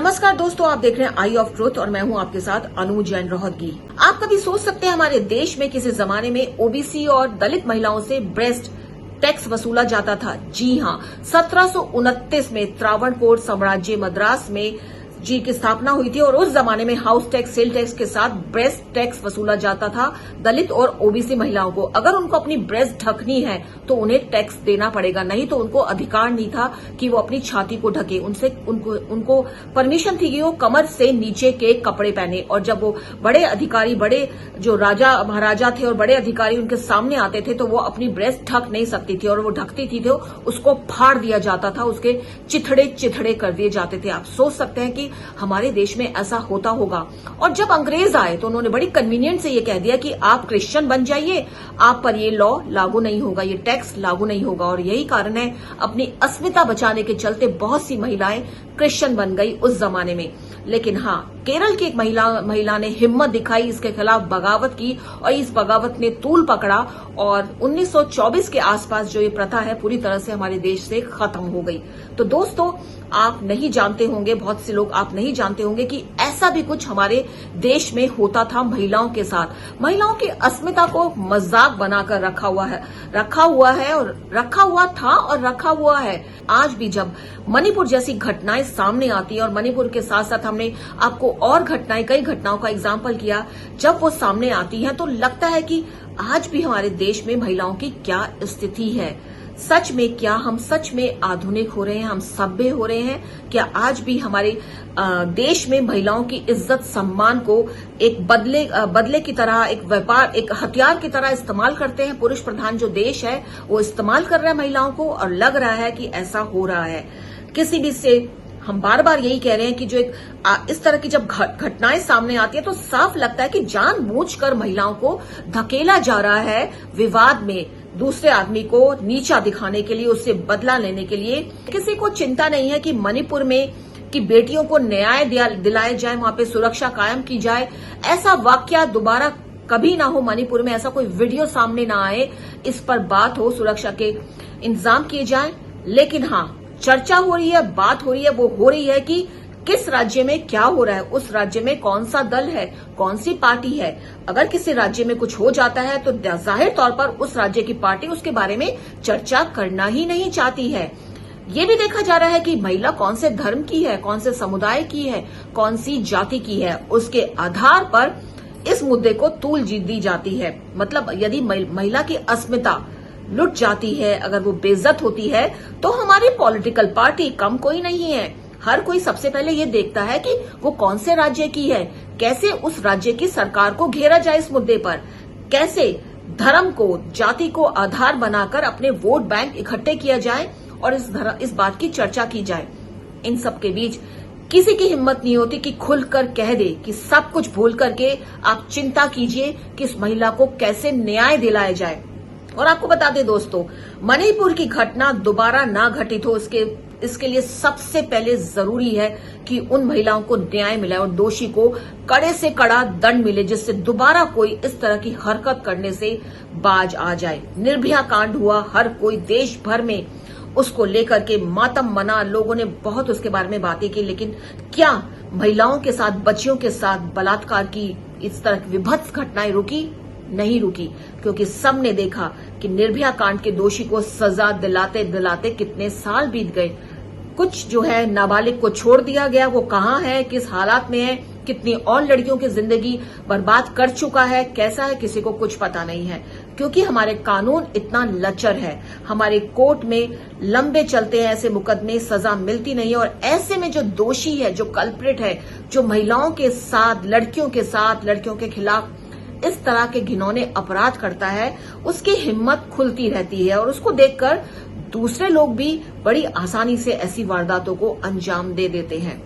नमस्कार दोस्तों, आप देख रहे हैं आई ऑफ ट्रुथ और मैं हूं आपके साथ अनु जैन रोहतगी। आप कभी सोच सकते हैं हमारे देश में किसी जमाने में ओबीसी और दलित महिलाओं से ब्रेस्ट टैक्स वसूला जाता था? जी हां, 1729 में त्रावणकोर साम्राज्य मद्रास में जी की स्थापना हुई थी और उस जमाने में हाउस टैक्स, सेल टैक्स के साथ ब्रेस्ट टैक्स वसूला जाता था दलित और ओबीसी महिलाओं को। अगर उनको अपनी ब्रेस्ट ढकनी है तो उन्हें टैक्स देना पड़ेगा, नहीं तो उनको अधिकार नहीं था कि वो अपनी छाती को ढके। उनको परमिशन थी कि वो कमर से नीचे के कपड़े पहने। और जब वो बड़े अधिकारी, बड़े जो राजा महाराजा थे और बड़े अधिकारी उनके सामने आते थे तो वो अपनी ब्रेस्ट ढक नहीं सकती थी और वो ढकती थी तो उसको फाड़ दिया जाता था, उसके चिथड़े चिथड़े कर दिए जाते थे। आप सोच सकते हैं कि हमारे देश में ऐसा होता होगा। और जब अंग्रेज आए तो उन्होंने बड़ी कन्वीनियंट से ये कह दिया कि आप क्रिश्चियन बन जाइए, आप पर ये लॉ लागू नहीं होगा, ये टैक्स लागू नहीं होगा। और यही कारण है अपनी अस्मिता बचाने के चलते बहुत सी महिलाएं क्रिश्चियन बन गई उस जमाने में। लेकिन हाँ, केरल की एक महिला ने हिम्मत दिखाई, इसके खिलाफ बगावत की और इस बगावत ने तूल पकड़ा और 1924 के आसपास जो ये प्रथा है पूरी तरह से हमारे देश से खत्म हो गई। तो दोस्तों, आप नहीं जानते होंगे, बहुत से लोग आप नहीं जानते होंगे कि ऐसा भी कुछ हमारे देश में होता था महिलाओं के साथ। महिलाओं की अस्मिता को मजाक बनाकर रखा हुआ है। आज भी जब मणिपुर जैसी घटनाएं सामने आती है और मणिपुर के साथ साथ हमने आपको और कई घटनाओं का एग्जाम्पल किया, जब वो सामने आती हैं तो लगता है कि आज भी हमारे देश में महिलाओं की क्या स्थिति है। सच में क्या हम सच में आधुनिक हो रहे हैं, हम सभ्य हो रहे हैं? क्या आज भी हमारे देश में महिलाओं की इज्जत सम्मान को एक बदले की तरह, एक व्यापार, एक हथियार की तरह इस्तेमाल करते हैं? पुरुष प्रधान जो देश है वो इस्तेमाल कर रहा है महिलाओं को और लग रहा है कि ऐसा हो रहा है। किसी भी से हम बार बार यही कह रहे हैं कि जो इस तरह की जब घटनाएं सामने आती है तो साफ लगता है कि जानबूझकर महिलाओं को धकेला जा रहा है विवाद में, दूसरे आदमी को नीचा दिखाने के लिए, उससे बदला लेने के लिए। किसी को चिंता नहीं है कि मणिपुर में कि बेटियों को न्याय दिलाया जाए, वहां पे सुरक्षा कायम की जाए। ऐसा वाकया दोबारा कभी ना हो मणिपुर में, ऐसा कोई वीडियो सामने ना आए, इस पर बात हो, सुरक्षा के इंतजाम किए जाए। लेकिन हाँ, चर्चा हो रही है, बात हो रही है, वो हो रही है कि किस राज्य में क्या हो रहा है, उस राज्य में कौन सा दल है, कौन सी पार्टी है। अगर किसी राज्य में कुछ हो जाता है तो जाहिर तौर पर उस राज्य की पार्टी उसके बारे में चर्चा करना ही नहीं चाहती है। ये भी देखा जा रहा है कि महिला कौन से धर्म की है, कौन से समुदाय की है, कौन सी जाति की है, उसके आधार पर इस मुद्दे को तूल दी जाती है। मतलब यदि महिला की अस्मिता लुट जाती है, अगर वो बेइज्जत होती है, तो हमारी पॉलिटिकल पार्टी कम कोई नहीं है। हर कोई सबसे पहले ये देखता है कि वो कौन से राज्य की है, कैसे उस राज्य की सरकार को घेरा जाए इस मुद्दे पर, कैसे धर्म को, जाति को आधार बनाकर अपने वोट बैंक इकट्ठे किया जाए और इस बात की चर्चा की जाए। इन सब के बीच किसी की हिम्मत नहीं होती कि खुलकर कह दे कि सब कुछ भूल करके आप चिंता कीजिए कि इस महिला को कैसे न्याय दिलाया जाए। और आपको बता दें दोस्तों, मणिपुर की घटना दोबारा ना घटित हो, इसके लिए सबसे पहले जरूरी है कि उन महिलाओं को न्याय मिले और दोषी को कड़े से कड़ा दंड मिले, जिससे दोबारा कोई इस तरह की हरकत करने से बाज आ जाए। निर्भया कांड हुआ, हर कोई देश भर में उसको लेकर के मातम मना, लोगों ने बहुत उसके बारे में बातें की। लेकिन क्या महिलाओं के साथ, बच्चियों के साथ बलात्कार की इस तरह की विभत्स घटनाएं रुकी? नहीं रुकी, क्योंकि सबने देखा कि निर्भया कांड के दोषी को सजा दिलाते दिलाते कितने साल बीत गए। कुछ जो है नाबालिग को छोड़ दिया गया, वो कहाँ है, किस हालात में है, कितनी और लड़कियों की जिंदगी बर्बाद कर चुका है, कैसा है, किसी को कुछ पता नहीं है। क्योंकि हमारे कानून इतना लचर है, हमारे कोर्ट में लंबे चलते हैं ऐसे मुकदमे, सजा मिलती नहीं है। और ऐसे में जो दोषी है, जो कल्प्रिट है, जो महिलाओं के साथ, लड़कियों के खिलाफ इस तरह के घिनौने अपराध करता है, उसकी हिम्मत खुलती रहती है और उसको देखकर दूसरे लोग भी बड़ी आसानी से ऐसी वारदातों को अंजाम दे देते हैं।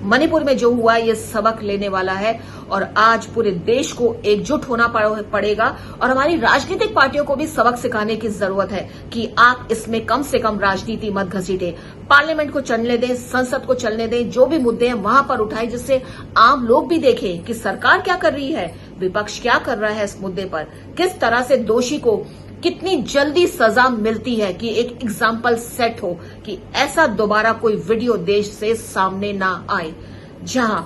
मणिपुर में जो हुआ ये सबक लेने वाला है और आज पूरे देश को एकजुट होना पड़ेगा और हमारी राजनीतिक पार्टियों को भी सबक सिखाने की जरूरत है कि आप इसमें कम से कम राजनीति मत घसीटें, पार्लियामेंट को चलने दें, संसद को चलने दें, जो भी मुद्दे हैं वहां पर उठाएं, जिससे आम लोग भी देखें कि सरकार क्या कर रही है, विपक्ष क्या कर रहा है इस मुद्दे पर, किस तरह से दोषी को कितनी जल्दी सजा मिलती है, कि एक एग्जाम्पल सेट हो कि ऐसा दोबारा कोई वीडियो देश से सामने ना आए। जहां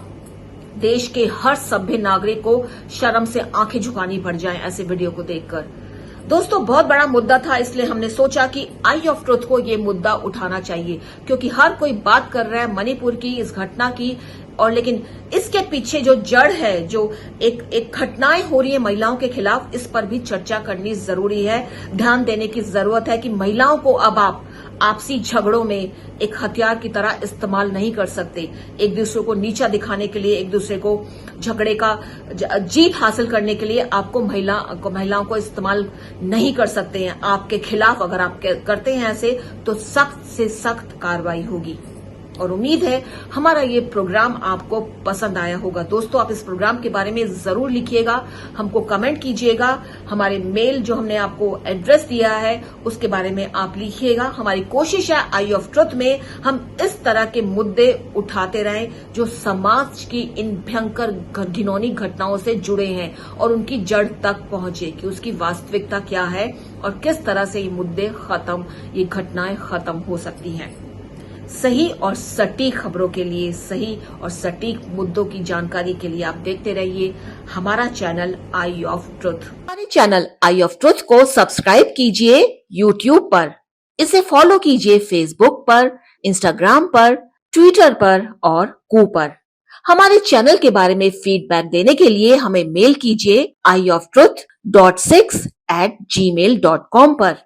देश के हर सभ्य नागरिक को शर्म से आंखें झुकानी पड़ जाएं ऐसे वीडियो को देखकर। दोस्तों, बहुत बड़ा मुद्दा था, इसलिए हमने सोचा कि आई ऑफ ट्रुथ को ये मुद्दा उठाना चाहिए, क्योंकि हर कोई बात कर रहा है मणिपुर की इस घटना की, और लेकिन इसके पीछे जो जड़ है, जो एक घटनाएं हो रही है महिलाओं के खिलाफ, इस पर भी चर्चा करनी जरूरी है। ध्यान देने की जरूरत है कि महिलाओं को अब आप आपसी झगड़ों में एक हथियार की तरह इस्तेमाल नहीं कर सकते। एक दूसरे को नीचा दिखाने के लिए, एक दूसरे को झगड़े का जीत हासिल करने के लिए आपको महिलाओं को इस्तेमाल नहीं कर सकते हैं। आपके खिलाफ अगर आप करते हैं ऐसे, तो सख्त से सख्त कार्रवाई होगी। और उम्मीद है हमारा ये प्रोग्राम आपको पसंद आया होगा। दोस्तों, आप इस प्रोग्राम के बारे में जरूर लिखिएगा, हमको कमेंट कीजिएगा। हमारे मेल जो हमने आपको एड्रेस दिया है उसके बारे में आप लिखिएगा। हमारी कोशिश है आई ऑफ ट्रुथ में हम इस तरह के मुद्दे उठाते रहें जो समाज की इन भयंकर घिनौनी घटनाओं से जुड़े हैं और उनकी जड़ तक पहुंचे कि उसकी वास्तविकता क्या है और किस तरह से ये घटनाएं खत्म हो सकती हैं। सही और सटीक खबरों के लिए, सही और सटीक मुद्दों की जानकारी के लिए आप देखते रहिए हमारा चैनल आई ऑफ ट्रुथ। हमारे चैनल आई ऑफ ट्रुथ को सब्सक्राइब कीजिए यूट्यूब पर, इसे फॉलो कीजिए फेसबुक पर, इंस्टाग्राम पर, ट्विटर पर और कू पर। हमारे चैनल के बारे में फीडबैक देने के लिए हमें मेल कीजिए ioftruth.6@gmail.com पर।